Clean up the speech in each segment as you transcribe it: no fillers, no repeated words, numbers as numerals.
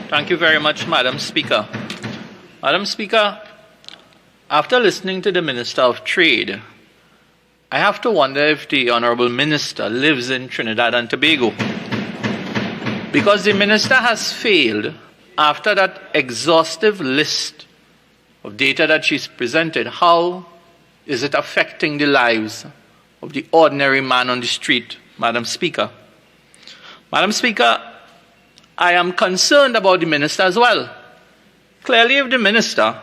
Thank you very much, Madam Speaker. Madam Speaker, after listening to the Minister of Trade, I have to wonder if the Honourable Minister lives in Trinidad and Tobago. Because the Minister has failed, after that exhaustive list of data that she's presented, how is it affecting the lives of the ordinary man on the street, Madam Speaker? Madam Speaker, I am concerned about the Minister as well. Clearly, if the Minister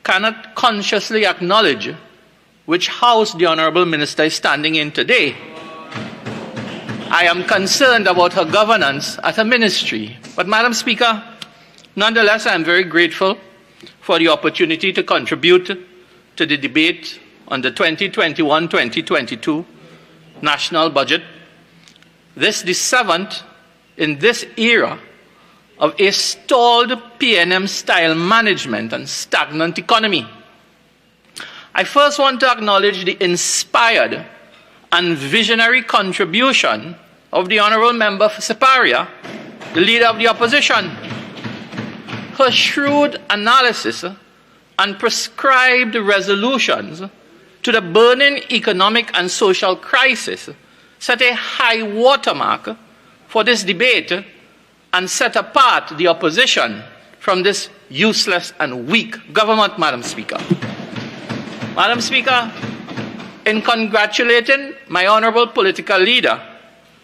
cannot consciously acknowledge which house the Honourable Minister is standing in today, I am concerned about her governance at her ministry. But Madam Speaker, nonetheless, I am very grateful for the opportunity to contribute to the debate on the 2021-2022 national budget. This the seventh in this era of a stalled PNM-style management and stagnant economy. I first want to acknowledge the inspired and visionary contribution of the Honourable Member for Siparia, the Leader of the Opposition. Her shrewd analysis and prescribed resolutions to the burning economic and social crisis set a high watermark for this debate and set apart the opposition from this useless and weak government, Madam Speaker. Madam Speaker, in congratulating my honourable political leader,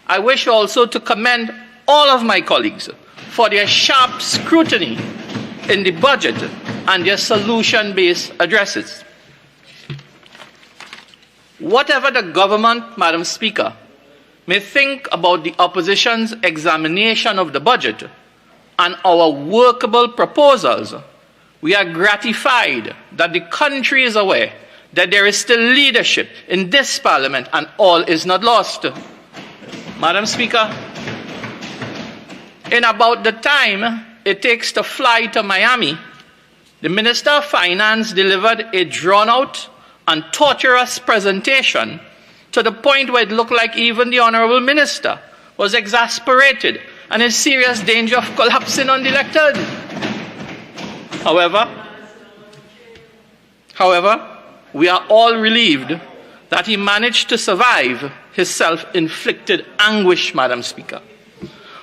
I wish also to commend all of my colleagues for their sharp scrutiny in the budget and their solution-based addresses. Whatever the government, Madam Speaker, may think about the opposition's examination of the budget and our workable proposals, we are gratified that the country is aware that there is still leadership in this Parliament and all is not lost. Madam Speaker, in about the time it takes to fly to Miami, the Minister of Finance delivered a drawn-out and torturous presentation to the point where it looked like even the Honourable Minister was exasperated and in serious danger of collapsing on the lectern. However, we are all relieved that he managed to survive his self-inflicted anguish, Madam Speaker.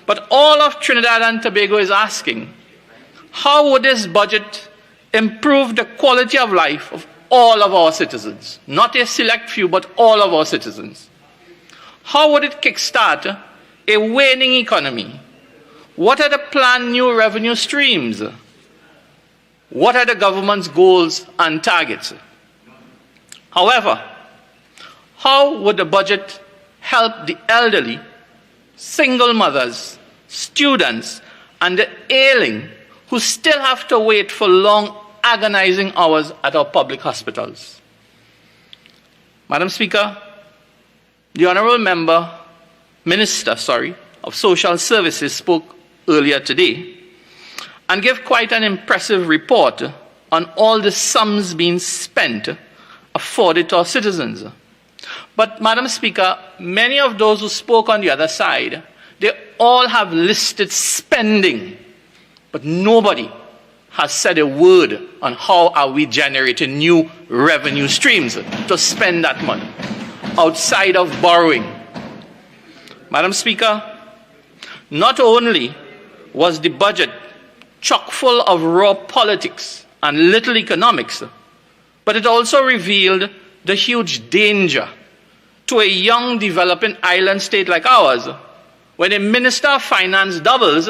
But all of Trinidad and Tobago is asking, how would this budget improve the quality of life of all of our citizens? Not a select few, but all of our citizens. How would it kickstart a waning economy? What are the planned new revenue streams? What are the government's goals and targets? However, how would the budget help the elderly, single mothers, students, and the ailing who still have to wait for long, agonizing hours at our public hospitals? Madam Speaker, the Honourable Minister of Social Services spoke earlier today and gave quite an impressive report on all the sums being spent afforded to our citizens. But, Madam Speaker, many of those who spoke on the other side, they all have listed spending, but nobody has said a word on how are we generating new revenue streams to spend that money outside of borrowing. Madam Speaker, not only was the budget chock full of raw politics and little economics, but it also revealed the huge danger to a young developing island state like ours when a Minister of Finance doubles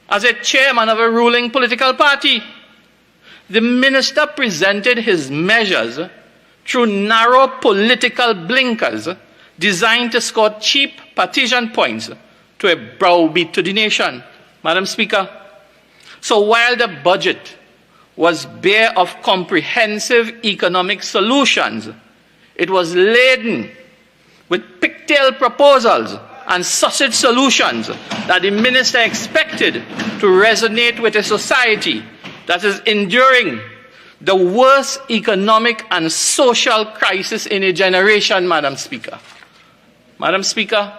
as a chairman of a ruling political party. The minister presented his measures through narrow political blinkers designed to score cheap partisan points to a browbeat to the nation. Madam Speaker, so while the budget was bare of comprehensive economic solutions, it was laden with pigtail proposals and sausage solutions that the minister expected to resonate with a society that is enduring the worst economic and social crisis in a generation, Madam Speaker. Madam Speaker,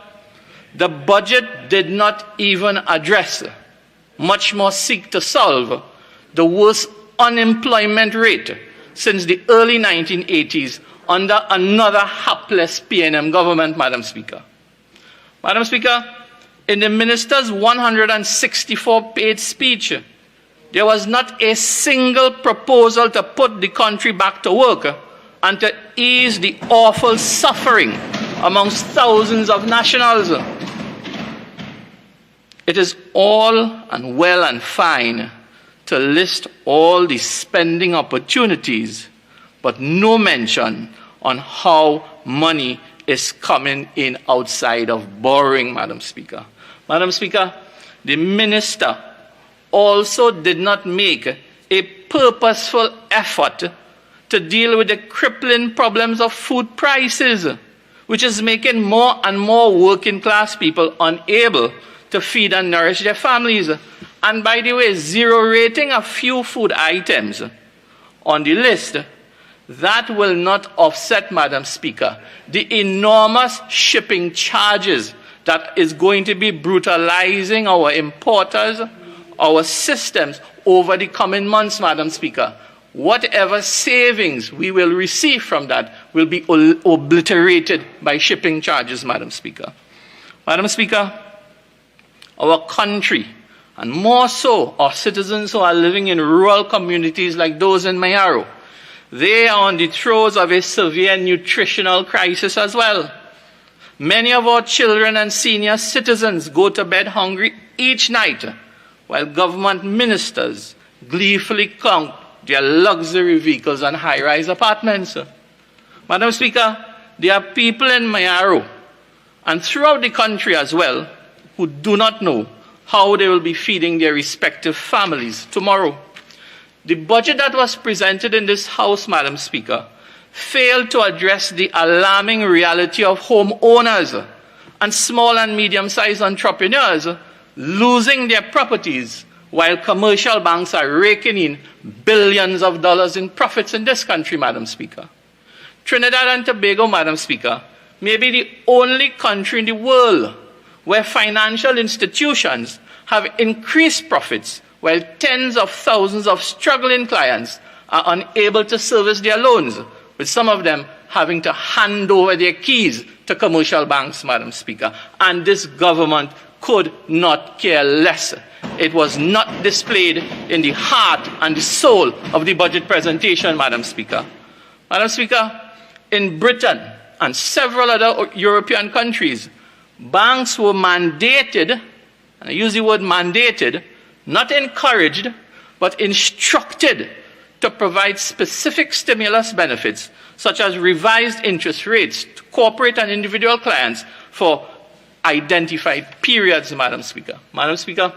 the budget did not even address much more seek to solve the worst unemployment rate since the early 1980s under another hapless PNM government, Madam Speaker. Madam Speaker, in the minister's 164-page speech, there was not a single proposal to put the country back to work and to ease the awful suffering amongst thousands of nationals. It is all and well and fine to list all the spending opportunities, but no mention on how money is coming in outside of borrowing, Madam Speaker. Madam Speaker, the minister also did not make a purposeful effort to deal with the crippling problems of food prices, which is making more and more working class people unable to feed and nourish their families. And by the way, zero rating a few food items on the list, that will not offset, Madam Speaker, the enormous shipping charges that is going to be brutalizing our importers, our systems over the coming months, Madam Speaker. Whatever savings we will receive from that will be obliterated by shipping charges, Madam Speaker. Madam Speaker, our country, and more so our citizens who are living in rural communities like those in Mayaro, they are on the throes of a severe nutritional crisis as well. Many of our children and senior citizens go to bed hungry each night, while government ministers gleefully count their luxury vehicles and high-rise apartments. Madam Speaker, there are people in Mayaro and throughout the country as well who do not know how they will be feeding their respective families tomorrow. The budget that was presented in this House, Madam Speaker, failed to address the alarming reality of homeowners and small and medium-sized entrepreneurs losing their properties while commercial banks are raking in billions of dollars in profits in this country, Madam Speaker. Trinidad and Tobago, Madam Speaker, may be the only country in the world where financial institutions have increased profits while tens of thousands of struggling clients are unable to service their loans, with some of them having to hand over their keys to commercial banks, Madam Speaker. And this government could not care less. It was not displayed in the heart and the soul of the budget presentation, Madam Speaker. Madam Speaker, in Britain and several other European countries, banks were mandated, and I use the word mandated, not encouraged, but instructed to provide specific stimulus benefits, such as revised interest rates to corporate and individual clients for identified periods, Madam Speaker. Madam Speaker,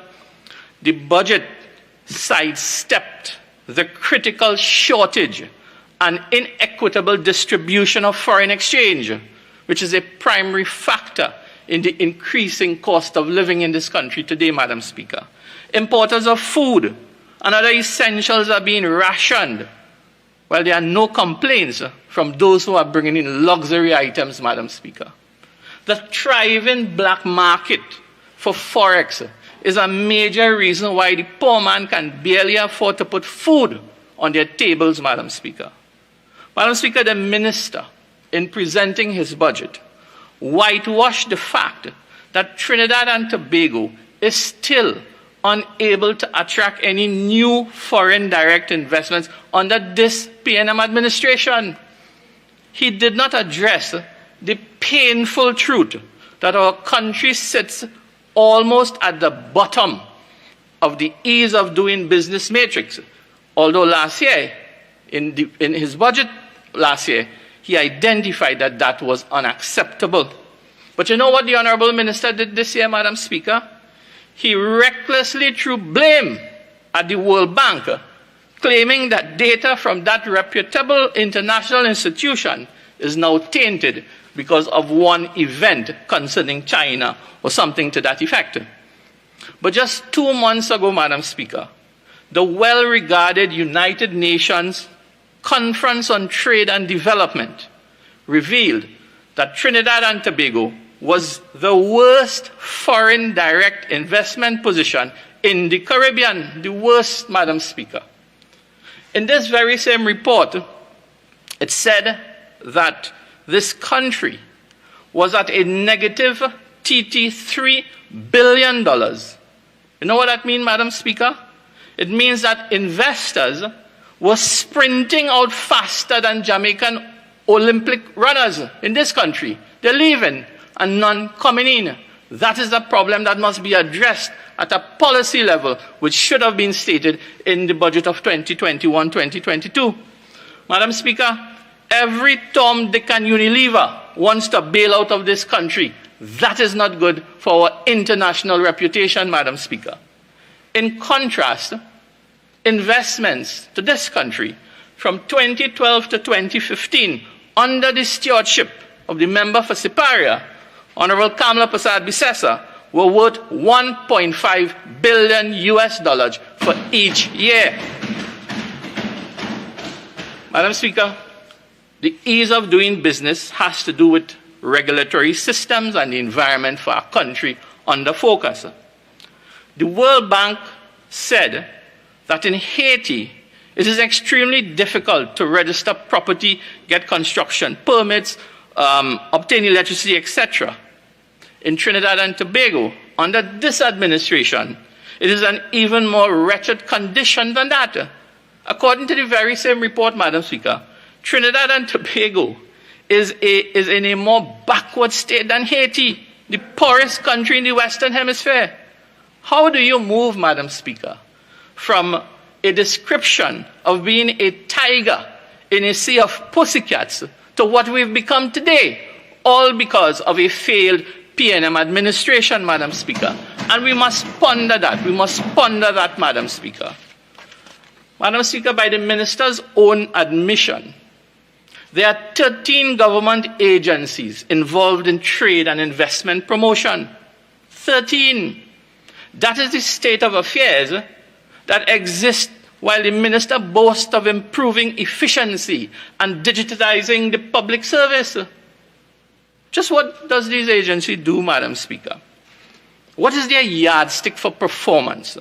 the budget sidestepped the critical shortage and inequitable distribution of foreign exchange, which is a primary factor in the increasing cost of living in this country today, Madam Speaker. Importers of food and other essentials are being rationed, while there are no complaints from those who are bringing in luxury items, Madam Speaker. The thriving black market for Forex is a major reason why the poor man can barely afford to put food on their tables, Madam Speaker. Madam Speaker, the minister, in presenting his budget, whitewashed the fact that Trinidad and Tobago is still unable to attract any new foreign direct investments under this PNM administration. He did not address the painful truth that our country sits almost at the bottom of the ease of doing business matrix. Although last year, in his budget last year, he identified that that was unacceptable. But you know what the Honorable Minister did this year, Madam Speaker? He recklessly threw blame at the World Bank, claiming that data from that reputable international institution is now tainted because of one event concerning China or something to that effect. But just 2 months ago, Madam Speaker, the well-regarded United Nations Conference on Trade and Development revealed that Trinidad and Tobago was the worst foreign direct investment position in the Caribbean, the worst, Madam Speaker. In this very same report, it said that this country was at a negative $3 billion. You know what that means, Madam Speaker? It means that investors were sprinting out faster than Jamaican Olympic runners in this country. They're leaving and none coming in. That is a problem that must be addressed at a policy level, which should have been stated in the budget of 2021-2022. Madam Speaker, every Tom, Dick and Unilever wants to bail out of this country. That is not good for our international reputation, Madam Speaker. In contrast, investments to this country from 2012 to 2015, under the stewardship of the member for Siparia, Honorable Kamala Prasad Bisesa, were worth $1.5 billion for each year. Madam Speaker, the ease of doing business has to do with regulatory systems and the environment for our country under focus. The World Bank said that in Haiti, it is extremely difficult to register property, get construction permits, obtain electricity, etc. In Trinidad and Tobago, under this administration, it is an even more wretched condition than that. According to the very same report, Madam Speaker, Trinidad and Tobago is in a more backward state than Haiti, the poorest country in the Western Hemisphere. How do you move, Madam Speaker, from a description of being a tiger in a sea of pussycats to what we've become today, all because of a failed PNM administration, Madam Speaker? And we must ponder that. We must ponder that, Madam Speaker. Madam Speaker, by the minister's own admission, there are 13 government agencies involved in trade and investment promotion. 13. That is the state of affairs that exists while the minister boasts of improving efficiency and digitizing the public service. Just what does these agencies do, Madam Speaker? What is their yardstick for performance?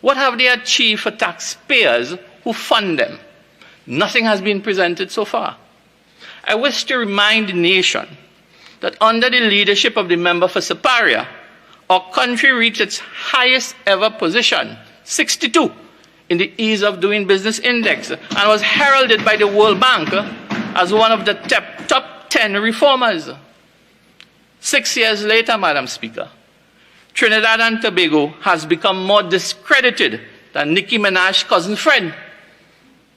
What have they achieved for taxpayers who fund them? Nothing has been presented so far. I wish to remind the nation that under the leadership of the member for Siparia, our country reached its highest ever position, 62, in the Ease of Doing Business Index, and was heralded by the World Bank as one of the top 10 reformers. 6 years later, Madam Speaker, Trinidad and Tobago has become more discredited than Nicki Minaj's cousin Fred,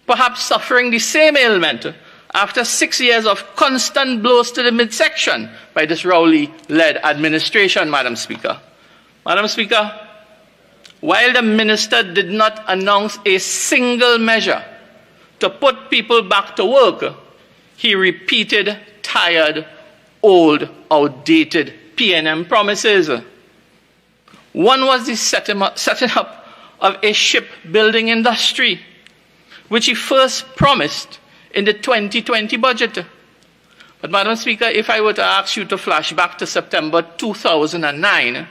perhaps suffering the same ailment after 6 years of constant blows to the midsection by this Rowley-led administration, Madam Speaker. Madam Speaker, while the minister did not announce a single measure to put people back to work, he repeated tired, old, outdated PNM promises. One was the setting up of a shipbuilding industry, which he first promised in the 2020 budget. But Madam Speaker, if I were to ask you to flash back to September 2009,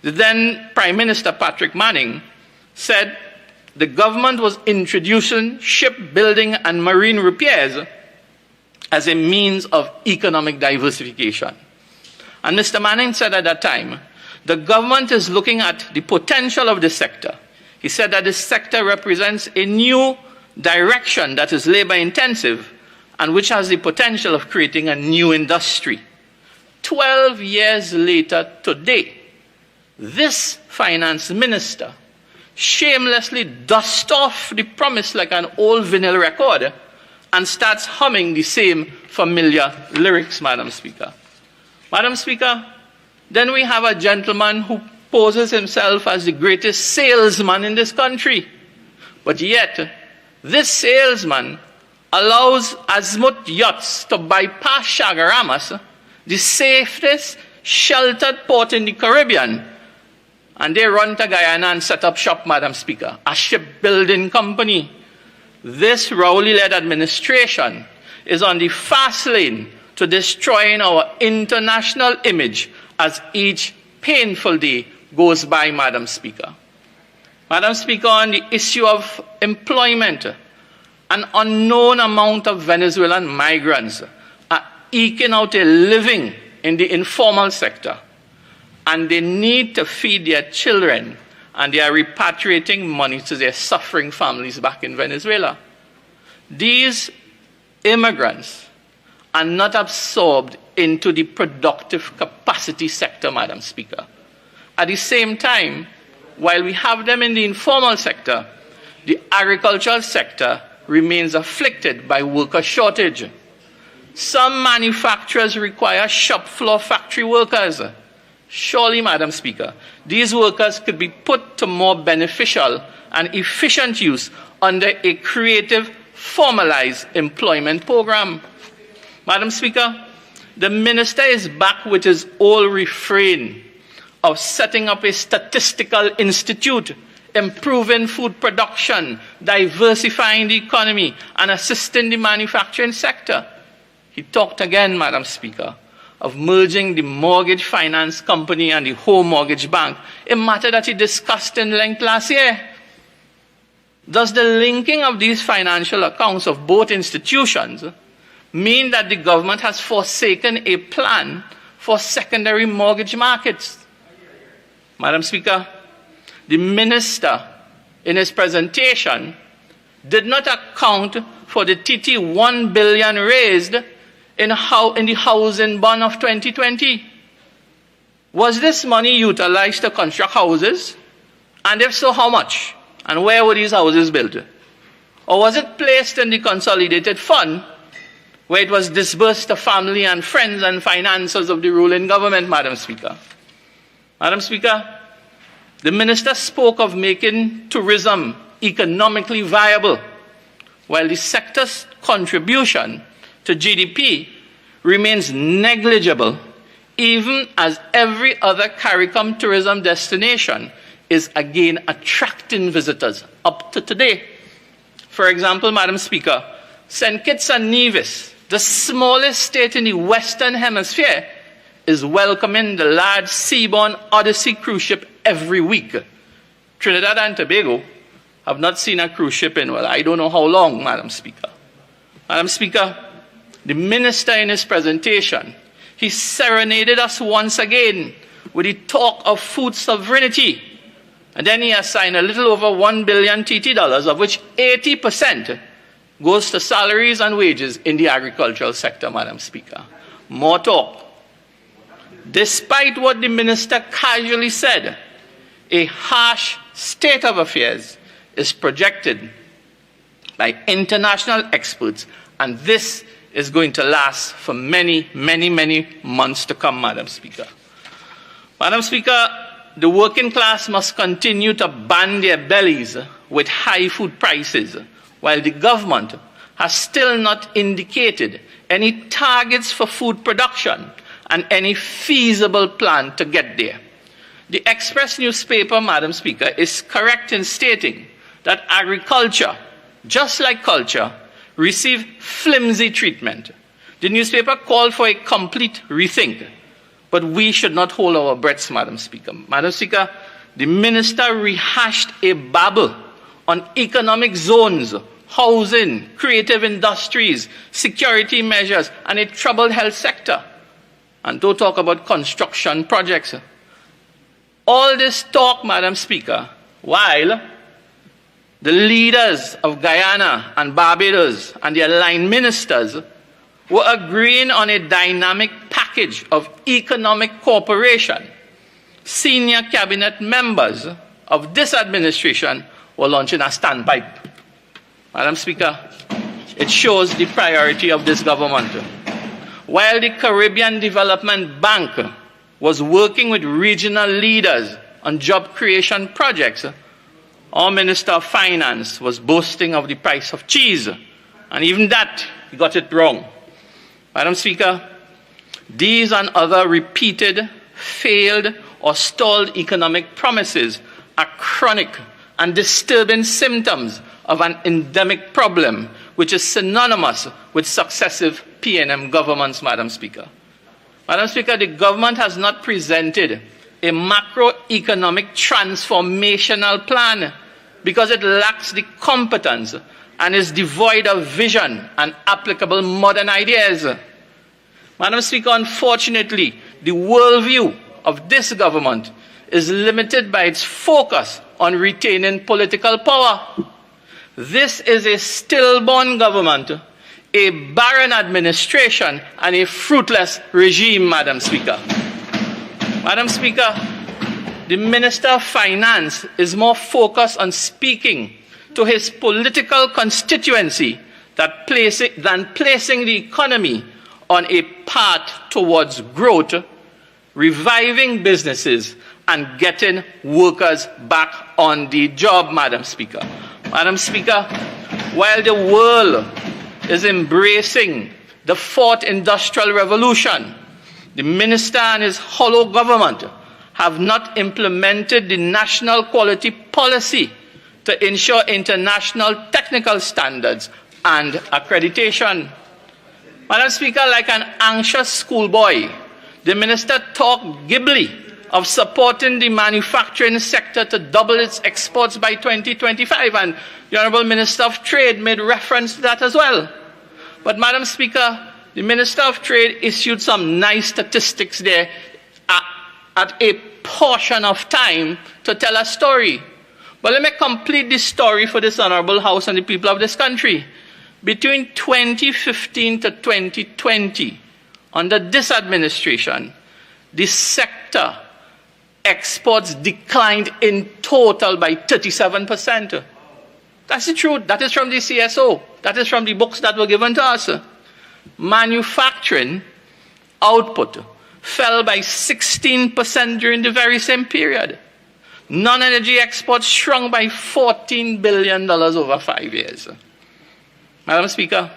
the then Prime Minister Patrick Manning said the government was introducing shipbuilding and marine repairs as a means of economic diversification. And Mr. Manning said at that time, the government is looking at the potential of this sector. He said that this sector represents a new direction that is labor intensive and which has the potential of creating a new industry. 12 years later today, this finance minister shamelessly dusts off the promise like an old vinyl record and starts humming the same familiar lyrics, Madam Speaker. Madam Speaker, then we have a gentleman who poses himself as the greatest salesman in this country. But yet, this salesman allows Azimuth yachts to bypass Chagaramas, the safest sheltered port in the Caribbean, and they run to Guyana and set up shop, Madam Speaker, a shipbuilding company. This Rowley-led administration is on the fast lane to destroying our international image as each painful day goes by, Madam Speaker. Madam Speaker, on the issue of employment, an unknown amount of Venezuelan migrants are eking out a living in the informal sector, and they need to feed their children, and they are repatriating money to their suffering families back in Venezuela. These immigrants are not absorbed into the productive capacity sector, Madam Speaker. At the same time, while we have them in the informal sector, the agricultural sector remains afflicted by worker shortage. Some manufacturers require shop floor factory workers. Surely, Madam Speaker, these workers could be put to more beneficial and efficient use under a creative, formalized employment program. Madam Speaker, the minister is back with his old refrain of setting up a statistical institute, improving food production, diversifying the economy, and assisting the manufacturing sector. He talked again, Madam Speaker, of merging the mortgage finance company and the home mortgage bank, a matter that he discussed in length last year. Does the linking of these financial accounts of both institutions mean that the government has forsaken a plan for secondary mortgage markets? Madam Speaker, the minister, in his presentation, did not account for the TT 1 billion raised in the housing bond of 2020. Was this money utilized to construct houses? And if so, how much? And where were these houses built? Or was it placed in the consolidated fund, where it was disbursed to family and friends and financiers of the ruling government, Madam Speaker? Madam Speaker, the minister spoke of making tourism economically viable, while the sector's contribution to GDP remains negligible, even as every other CARICOM tourism destination is again attracting visitors up to today. For example, Madam Speaker, St. Kitts and Nevis, the smallest state in the Western Hemisphere, is welcoming the large seaborne Odyssey cruise ship every week. Trinidad and Tobago have not seen a cruise ship in, well, I don't know how long, Madam Speaker. Madam Speaker, the minister in his presentation, he serenaded us once again with the talk of food sovereignty. And then he assigned a little over 1 billion TT dollars, of which 80% goes to salaries and wages in the agricultural sector, Madam Speaker. More talk. Despite what the minister casually said, a harsh state of affairs is projected by international experts, and this is going to last for many, many, many months to come, Madam Speaker. Madam Speaker, the working class must continue to band their bellies with high food prices, while the government has still not indicated any targets for food production and any feasible plan to get there. The Express newspaper, Madam Speaker, is correct in stating that agriculture, just like culture, receive flimsy treatment. The newspaper called for a complete rethink, but we should not hold our breaths, Madam Speaker. Madam Speaker, the minister rehashed a babble on economic zones, housing, creative industries, security measures, and a troubled health sector. And don't talk about construction projects. All this talk, Madam Speaker, while the leaders of Guyana and Barbados and the aligned ministers were agreeing on a dynamic package of economic cooperation, senior cabinet members of this administration were launching a standpipe. Madam Speaker, it shows the priority of this government. While the Caribbean Development Bank was working with regional leaders on job creation projects, our Minister of Finance was boasting of the price of cheese, and even that, he got it wrong. Madam Speaker, these and other repeated, failed, or stalled economic promises are chronic and disturbing symptoms of an endemic problem which is synonymous with successive PNM governments, Madam Speaker. Madam Speaker, the government has not presented a macroeconomic transformational plan because it lacks the competence and is devoid of vision and applicable modern ideas. Madam Speaker, unfortunately, the worldview of this government is limited by its focus on retaining political power. This is a stillborn government, a barren administration, and a fruitless regime, Madam Speaker. Madam Speaker, the Minister of Finance is more focused on speaking to his political constituency than placing the economy on a path towards growth, reviving businesses, and getting workers back on the job, Madam Speaker. Madam Speaker, while the world is embracing the fourth industrial revolution, the minister and his hollow government have not implemented the national quality policy to ensure international technical standards and accreditation. Madam Speaker, like an anxious schoolboy, the minister talked glibly of supporting the manufacturing sector to double its exports by 2025, and the Honourable Minister of Trade made reference to that as well. But Madam Speaker, the Minister of Trade issued some nice statistics there at a portion of time to tell a story. But let me complete this story for this Honourable House and the people of this country. Between 2015 to 2020, under this administration, the sector exports declined in total by 37%. That's the truth. That is from the CSO. That is from the books that were given to us. Manufacturing output fell by 16% during the very same period. Non-energy exports shrunk by $14 billion over 5 years. Madam Speaker,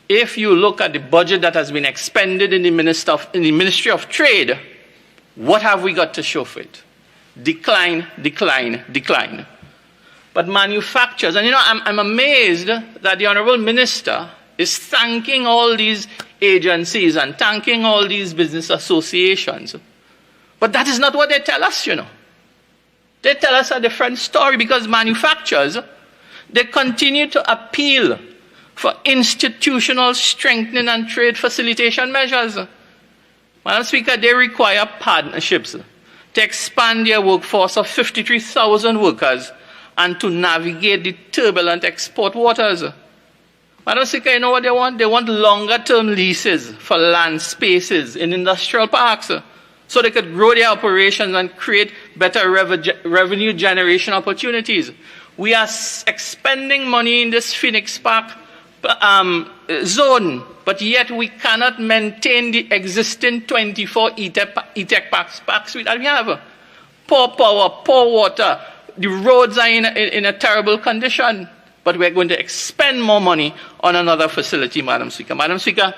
if you look at the budget that has been expended in the Ministry of Trade, what have we got to show for it? Decline, decline, decline. But manufacturers, and I'm amazed that the Honourable Minister is thanking all these agencies and thanking all these business associations. But that is not what they tell us, They tell us a different story, because manufacturers, they continue to appeal for institutional strengthening and trade facilitation measures. Madam Speaker, they require partnerships to expand their workforce of 53,000 workers and to navigate the turbulent export waters. Madam Speaker, you know what they want? They want longer-term leases for land spaces in industrial parks so they could grow their operations and create better revenue generation opportunities. We are expending money in this Phoenix Park zone, but yet we cannot maintain the existing 24 E-Tech parks that we have. Poor power, poor water, the roads are in a terrible condition, but we're going to expend more money on another facility, Madam Speaker. Madam Speaker,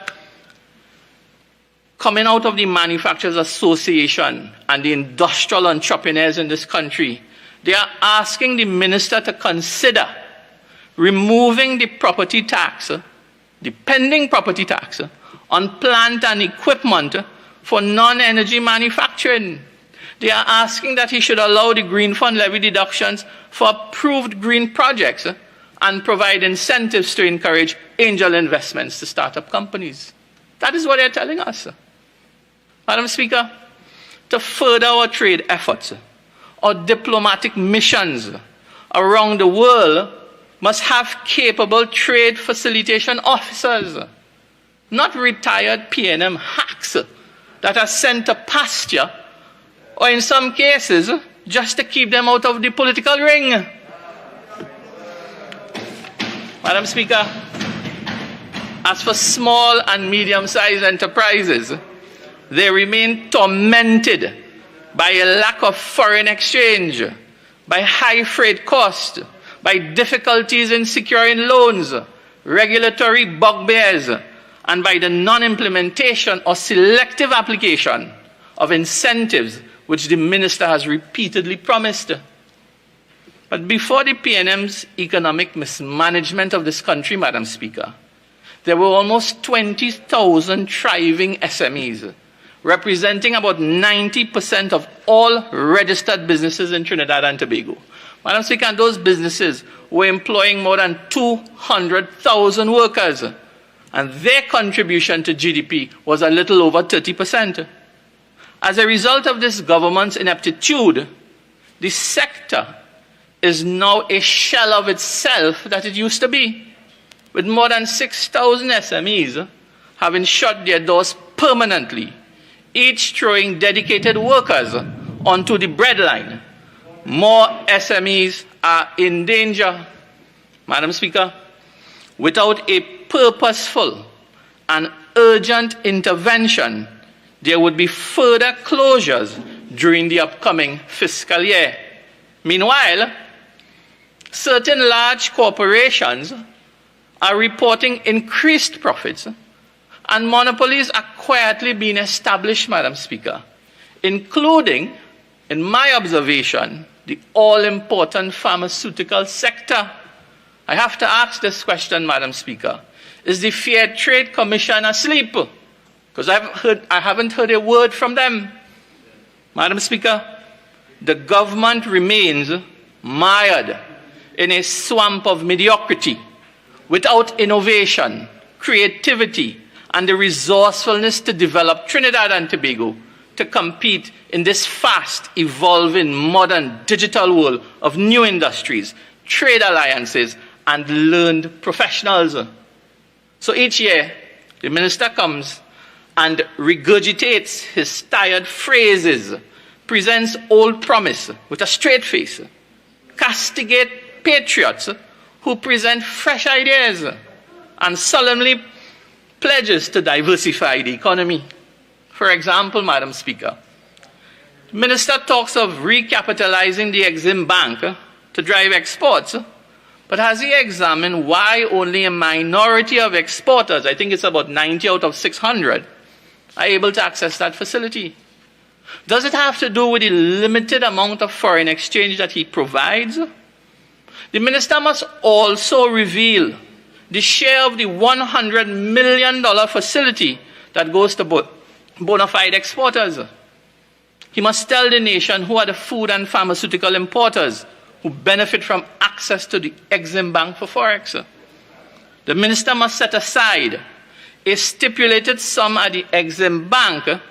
coming out of the Manufacturers Association and the industrial entrepreneurs in this country, they are asking the minister to consider removing the property tax, the pending property tax, on plant and equipment for non-energy manufacturing. They are asking that he should allow the Green Fund levy deductions for approved green projects and provide incentives to encourage angel investments to start-up companies. That is what they're telling us. Madam Speaker, to further our trade efforts, our diplomatic missions around the world must have capable trade facilitation officers, not retired P&M hacks that are sent to pasture, or in some cases, just to keep them out of the political ring. Madam Speaker, as for small and medium-sized enterprises, they remain tormented by a lack of foreign exchange, by high freight costs, by difficulties in securing loans, regulatory bugbears, and by the non-implementation or selective application of incentives which the minister has repeatedly promised. But before the PNM's economic mismanagement of this country, Madam Speaker, there were almost 20,000 thriving SMEs, representing about 90% of all registered businesses in Trinidad and Tobago. Madam Speaker, and those businesses were employing more than 200,000 workers, and their contribution to GDP was a little over 30%. As a result of this government's ineptitude, the sector is now a shell of itself that it used to be, with more than 6,000 SMEs having shut their doors permanently, each throwing dedicated workers onto the breadline. More SMEs are in danger. Madam Speaker, without a purposeful and urgent intervention, there would be further closures during the upcoming fiscal year. Meanwhile, certain large corporations are reporting increased profits, and monopolies are quietly being established, Madam Speaker, including, in my observation, the all-important pharmaceutical sector. I have to ask this question, Madam Speaker. Is the Fair Trade Commission asleep? Because I haven't heard a word from them. Madam Speaker, the government remains mired in a swamp of mediocrity, without innovation, creativity, and the resourcefulness to develop Trinidad and Tobago to compete in this fast, evolving, modern, digital world of new industries, trade alliances, and learned professionals. So each year, the minister comes and regurgitates his tired phrases, presents old promise with a straight face, castigate patriots who present fresh ideas, and solemnly pledges to diversify the economy. For example, Madam Speaker, the minister talks of recapitalizing the Exim Bank to drive exports, but has he examined why only a minority of exporters, I think it's about 90 out of 600, are able to access that facility? Does it have to do with the limited amount of foreign exchange that he provides? The minister must also reveal the share of the $100 million facility that goes to bona fide exporters. He must tell the nation who are the food and pharmaceutical importers who benefit from access to the Exim Bank for Forex. The minister must set aside a stipulated sum at the Exim Bank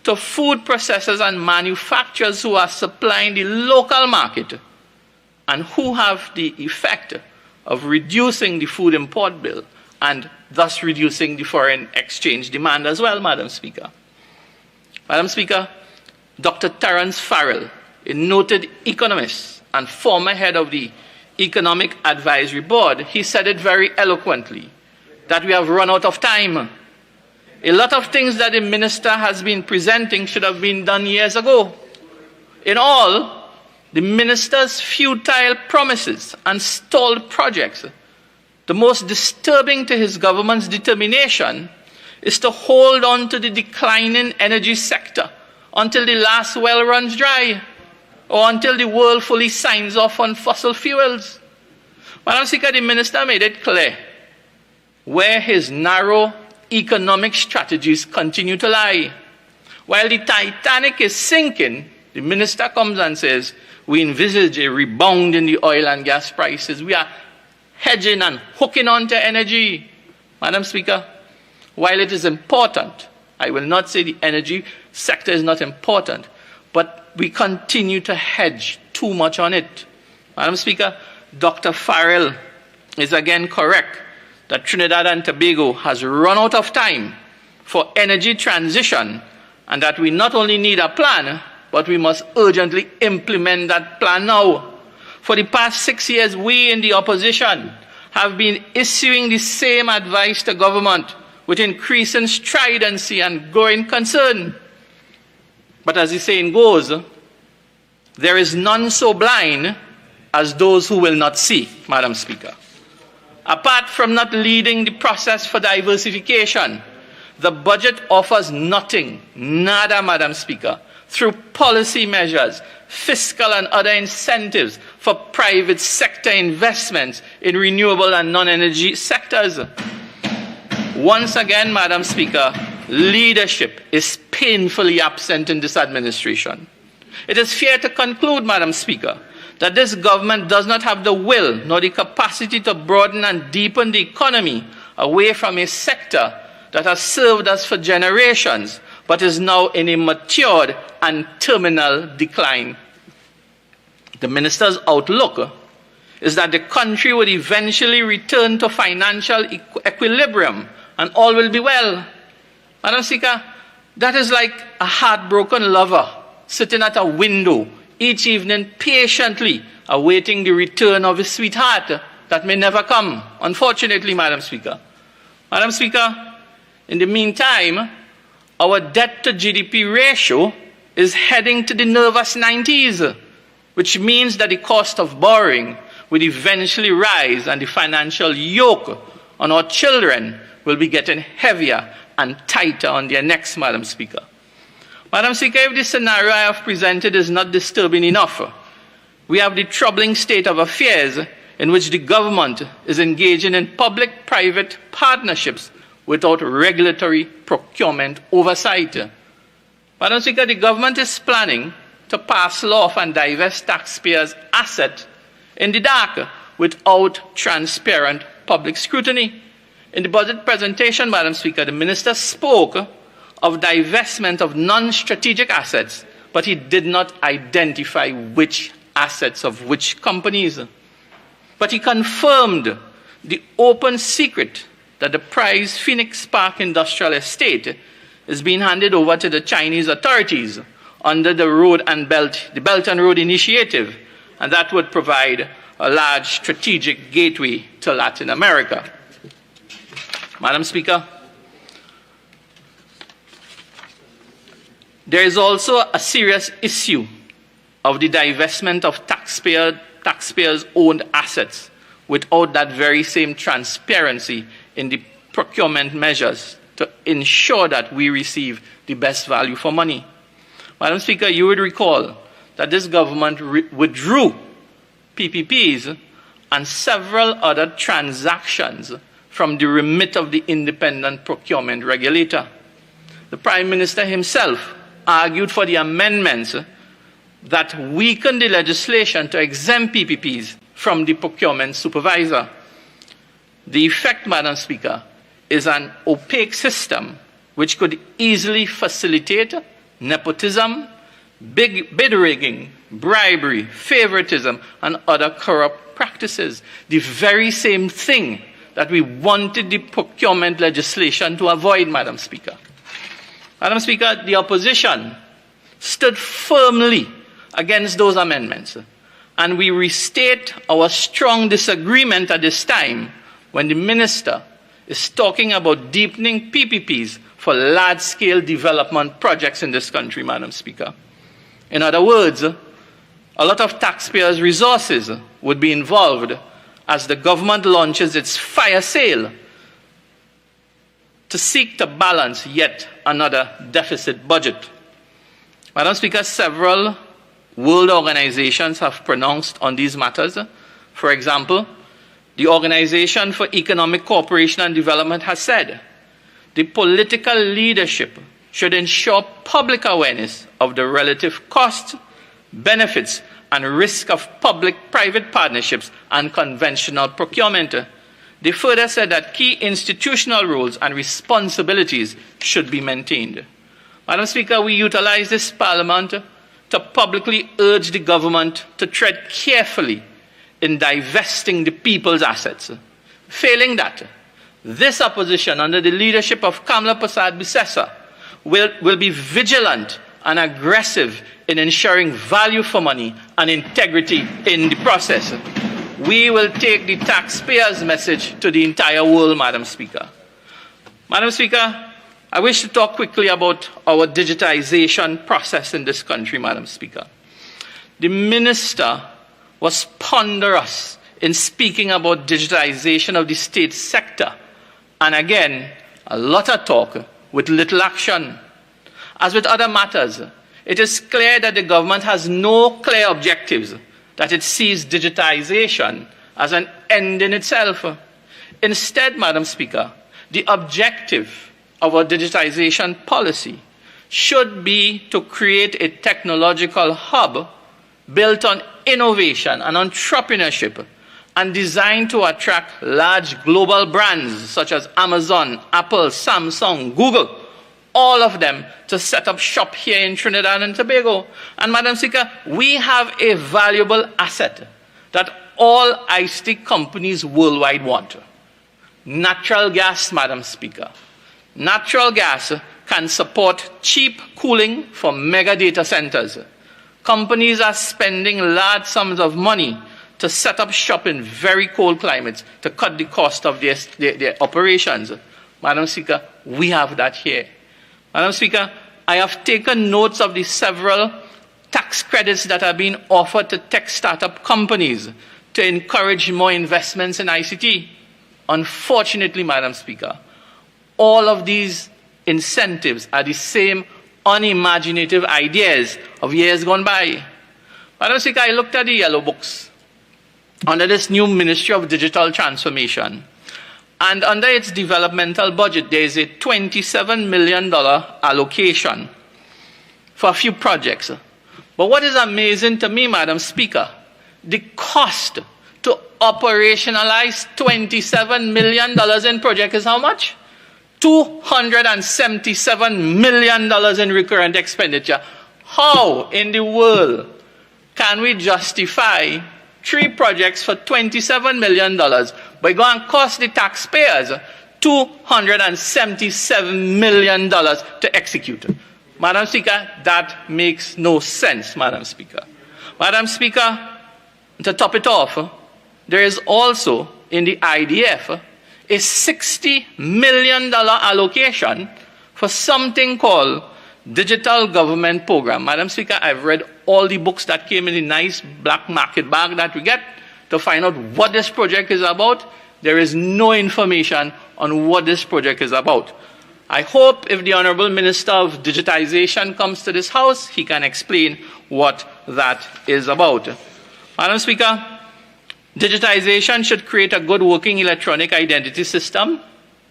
to food processors and manufacturers who are supplying the local market and who have the effect of reducing the food import bill and thus reducing the foreign exchange demand as well, Madam Speaker. Madam Speaker, Dr. Terence Farrell, a noted economist and former head of the Economic Advisory Board, he said it very eloquently, that we have run out of time. A lot of things that the minister has been presenting should have been done years ago. In all, the minister's futile promises and stalled projects, the most disturbing to his government's determination is to hold on to the declining energy sector until the last well runs dry, or until the world fully signs off on fossil fuels. Madam Speaker, the minister made it clear where his narrow economic strategies continue to lie. While the Titanic is sinking, the minister comes and says, we envisage a rebound in the oil and gas prices. We are hedging and hooking on to energy. Madam Speaker, while it is important, I will not say the energy sector is not important, but we continue to hedge too much on it. Madam Speaker, Dr. Farrell is again correct that Trinidad and Tobago has run out of time for energy transition, and that we not only need a plan, but we must urgently implement that plan now. For the past 6 years, we in the opposition have been issuing the same advice to government with increasing stridency and growing concern. But as the saying goes, there is none so blind as those who will not see, Madam Speaker. Apart from not leading the process for diversification, the budget offers nothing, nada, Madam Speaker, through policy measures, fiscal and other incentives for private sector investments in renewable and non-energy sectors. Once again, Madam Speaker, leadership is painfully absent in this administration. It is fair to conclude, Madam Speaker, that this government does not have the will nor the capacity to broaden and deepen the economy away from a sector that has served us for generations, but is now in a matured and terminal decline. The minister's outlook is that the country would eventually return to financial equilibrium and all will be well. Madam Speaker, that is like a heartbroken lover sitting at a window each evening patiently awaiting the return of his sweetheart that may never come, unfortunately, Madam Speaker. Madam Speaker, in the meantime, our debt to GDP ratio is heading to the nervous 90s, which means that the cost of borrowing will eventually rise and the financial yoke on our children will be getting heavier and tighter on their necks, Madam Speaker. Madam Speaker, if the scenario I have presented is not disturbing enough, we have the troubling state of affairs in which the government is engaging in public-private partnerships without regulatory procurement oversight. Madam Speaker, the government is planning to pass law and divest taxpayers' assets in the dark without transparent public scrutiny. In the budget presentation, Madam Speaker, the minister spoke of divestment of non-strategic assets, but he did not identify which assets of which companies. But he confirmed the open secret that the prized Phoenix Park Industrial Estate is being handed over to the Chinese authorities under the Belt and Road Initiative, and that would provide a large strategic gateway to Latin America. Madam Speaker, there is also a serious issue of the divestment of taxpayers' owned assets without that very same transparency in the procurement measures to ensure that we receive the best value for money. Madam Speaker, you would recall that this government withdrew PPPs and several other transactions from the remit of the independent procurement regulator. The Prime Minister himself argued for the amendments that weakened the legislation to exempt PPPs from the procurement supervisor. The effect, Madam Speaker, is an opaque system which could easily facilitate nepotism, bid rigging, bribery, favoritism, and other corrupt practices. The very same thing that we wanted the procurement legislation to avoid, Madam Speaker. Madam Speaker, the opposition stood firmly against those amendments, and we restate our strong disagreement at this time when the minister is talking about deepening PPPs for large-scale development projects in this country, Madam Speaker. In other words, a lot of taxpayers' resources would be involved as the government launches its fire sale to seek to balance yet another deficit budget. Madam Speaker, several world organizations have pronounced on these matters. For example, the Organization for Economic Cooperation and Development has said the political leadership should ensure public awareness of the relative costs, benefits, and risk of public-private partnerships and conventional procurement. They further said that key institutional roles and responsibilities should be maintained. Madam Speaker, we utilize this Parliament to publicly urge the government to tread carefully in divesting the people's assets. Failing that, this opposition under the leadership of Kamla Persad-Bissessar will be vigilant and aggressive in ensuring value for money and integrity in the process. We will take the taxpayers' message to the entire world, Madam Speaker. Madam Speaker, I wish to talk quickly about our digitization process in this country, Madam Speaker. The minister was ponderous in speaking about digitization of the state sector, and again, a lot of talk with little action. As with other matters, it is clear that the government has no clear objectives, that it sees digitization as an end in itself. Instead, Madam Speaker, the objective of our digitization policy should be to create a technological hub built on innovation and entrepreneurship and designed to attract large global brands such as Amazon, Apple, Samsung, Google, all of them to set up shop here in Trinidad and Tobago. And Madam Speaker, we have a valuable asset that all ICT companies worldwide want. Natural gas, Madam Speaker. Natural gas can support cheap cooling for mega data centers. Companies are spending large sums of money to set up shop in very cold climates to cut the cost of their operations. Madam Speaker, we have that here. Madam Speaker, I have taken notes of the several tax credits that are being offered to tech startup companies to encourage more investments in ICT. Unfortunately, Madam Speaker, all of these incentives are the same unimaginative ideas of years gone by. Madam Speaker, I looked at the yellow books under this new Ministry of Digital Transformation. And under its developmental budget, there is a $27 million allocation for a few projects. But what is amazing to me, Madam Speaker, the cost to operationalize $27 million in project is how much? $277 million in recurrent expenditure. How in the world can we justify 3 projects for $27 million, but it's going to cost the taxpayers $277 million to execute? Madam Speaker, that makes no sense, Madam Speaker. Madam Speaker, to top it off, there is also in the IDF a $60 million allocation for something called Digital Government Program. Madam Speaker, I've read all the books that came in the nice black market bag that we get to find out what this project is about. There is no information on what this project is about. I hope if the Honorable Minister of Digitization comes to this House, he can explain what that is about. Madam Speaker, digitization should create a good working electronic identity system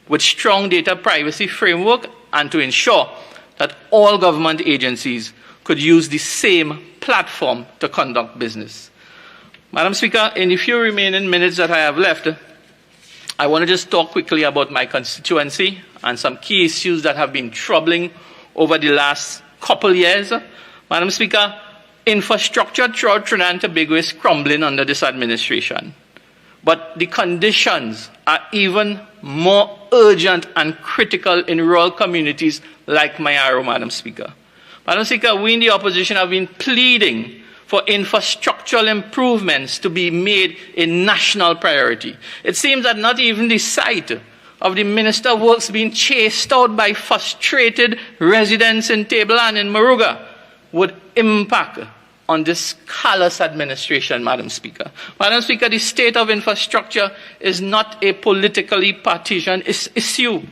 with strong data privacy framework and to ensure that all government agencies could use the same platform to conduct business. Madam Speaker, in the few remaining minutes that I have left, I want to just talk quickly about my constituency and some key issues that have been troubling over the last couple years. Madam Speaker, infrastructure throughout Trinidad and Tobago is crumbling under this administration. But the conditions are even more urgent and critical in rural communities like Mayaro, Madam Speaker. Madam Speaker, we in the opposition have been pleading for infrastructural improvements to be made a national priority. It seems that not even the sight of the Minister of Works being chased out by frustrated residents in Tableland in Moruga would impact on this callous administration, Madam Speaker. Madam Speaker, the state of infrastructure is not a politically partisan issue.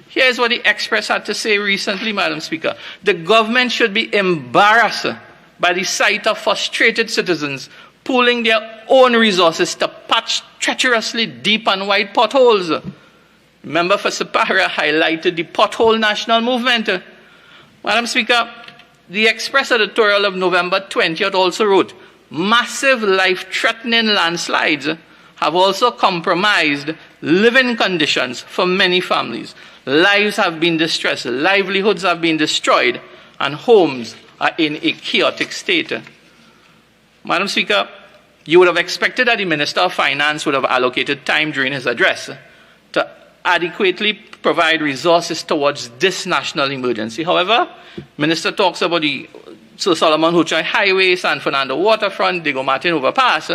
Here's what the Express had to say recently, Madam Speaker. The government should be embarrassed by the sight of frustrated citizens pooling their own resources to patch treacherously deep and wide potholes. Member for Sapara highlighted the pothole national movement. Madam Speaker, the Express editorial of November 20th also wrote, massive life-threatening landslides have also compromised living conditions for many families. Lives have been distressed, livelihoods have been destroyed, and homes are in a chaotic state. Madam Speaker, you would have expected that the Minister of Finance would have allocated time during his address to adequately provide resources towards this national emergency. However, Minister talks about the Sir Solomon Hochai Highway, San Fernando Waterfront, Diego Martin Overpass,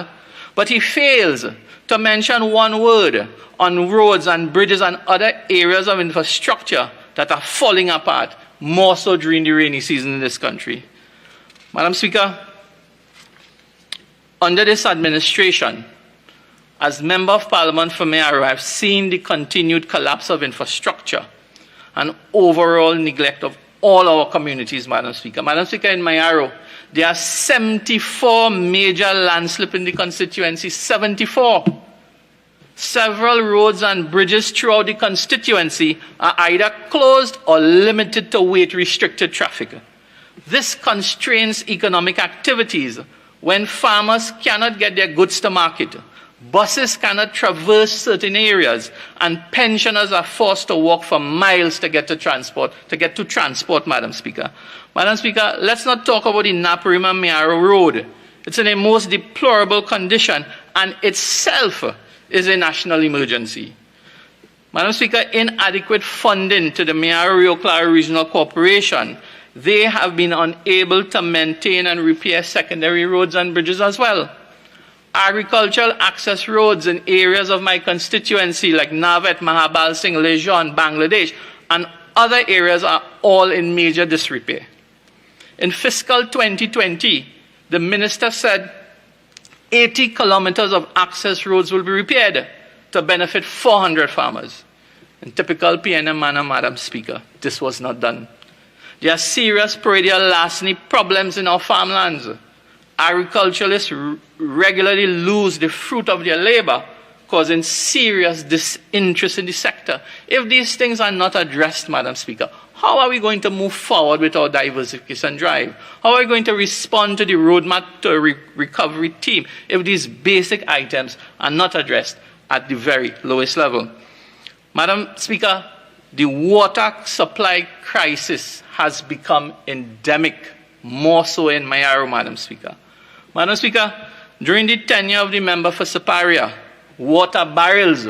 but he fails to mention one word on roads and bridges and other areas of infrastructure that are falling apart, more so during the rainy season in this country. Madam Speaker, under this administration, as Member of Parliament for Mayaro, I've seen the continued collapse of infrastructure and overall neglect of all our communities, Madam Speaker. Madam Speaker, in Mayaro, there are 74 major landslips in the constituency, 74. Several roads and bridges throughout the constituency are either closed or limited to weight-restricted traffic. This constrains economic activities when farmers cannot get their goods to market, buses cannot traverse certain areas, and pensioners are forced to walk for miles to get to transport, Madam Speaker. Madam Speaker, let's not talk about the Naparima-Mayaro Road. It's in a most deplorable condition and itself is a national emergency. Madam Speaker, inadequate funding to the Mayaro-Rio Claro Regional Corporation, they have been unable to maintain and repair secondary roads and bridges as well. Agricultural access roads in areas of my constituency like Navet, Mahabal Singh, Lejon, Bangladesh, and other areas are all in major disrepair. In fiscal 2020, the minister said 80 kilometers of access roads will be repaired to benefit 400 farmers. In typical PNM manner, Madam Speaker, this was not done. There are serious perennial larceny problems in our farmlands. Agriculturalists regularly lose the fruit of their labor, causing serious disinterest in the sector. If these things are not addressed, Madam Speaker, how are we going to move forward with our diversification drive? How are we going to respond to the roadmap to a recovery team if these basic items are not addressed at the very lowest level? Madam Speaker, the water supply crisis has become endemic, more so in Mayaro, Madam Speaker. Madam Speaker, during the tenure of the member for Siparia, water barrels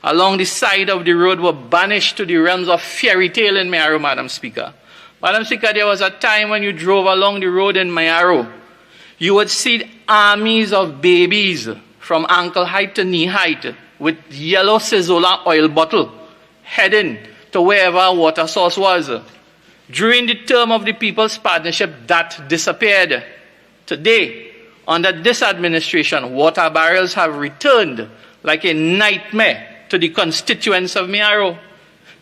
along the side of the road were banished to the realms of fairy tale in Mayaro, Madam Speaker. Madam Speaker, there was a time when you drove along the road in Mayaro, you would see armies of babies from ankle height to knee height with yellow Sizola oil bottle heading to wherever a water source was. During the term of the People's Partnership, that disappeared. Today, under this administration, water barrels have returned like a nightmare to the constituents of Mayaro.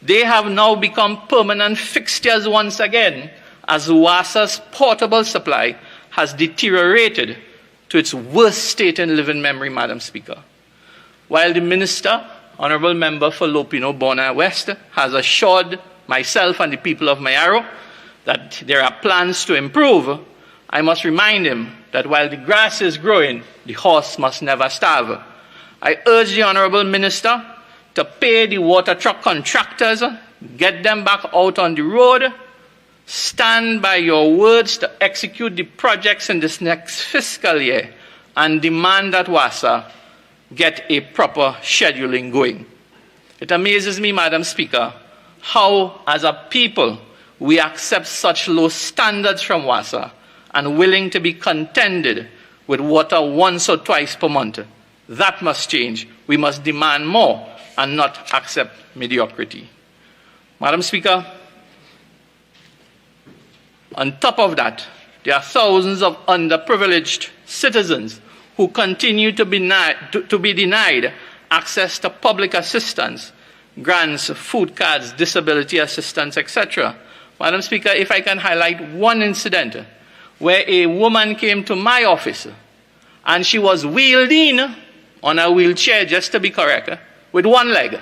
They have now become permanent fixtures once again as WASA's portable supply has deteriorated to its worst state in living memory, Madam Speaker. While the Minister, Honourable Member for Lopino Bona West, has assured myself and the people of Mayaro that there are plans to improve, I must remind him that while the grass is growing, the horse must never starve. I urge the Honourable Minister to pay the water truck contractors, get them back out on the road, stand by your words to execute the projects in this next fiscal year, and demand that WASA get a proper scheduling going. It amazes me, Madam Speaker, how, as a people, we accept such low standards from WASA and willing to be contented with water once or twice per month. That must change. We must demand more and not accept mediocrity. Madam Speaker, on top of that, there are thousands of underprivileged citizens who continue to be denied access to public assistance, grants, food cards, disability assistance, etc. Madam Speaker, if I can highlight one incident where a woman came to my office and she was wheeled in on a wheelchair, just to be correct, with one leg.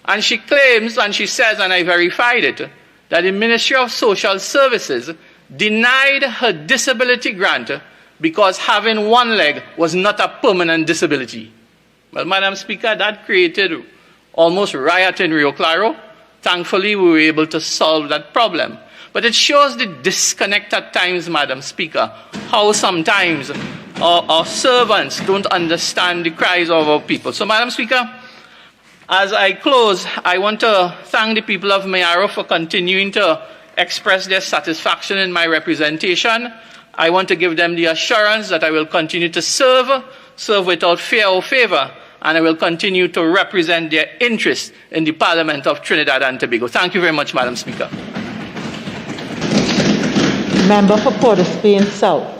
And she claims, and she says, and I verified it, that the Ministry of Social Services denied her disability grant because having one leg was not a permanent disability. Well, Madam Speaker, that created almost riot in Rio Claro. Thankfully, we were able to solve that problem. But it shows the disconnect at times, Madam Speaker, how sometimes our servants don't understand the cries of our people. So, Madam Speaker, as I close, I want to thank the people of Mayaro for continuing to express their satisfaction in my representation. I want to give them the assurance that I will continue to serve without fear or favor, and I will continue to represent their interests in the Parliament of Trinidad and Tobago. Thank you very much, Madam Speaker. Member for Port of Spain South.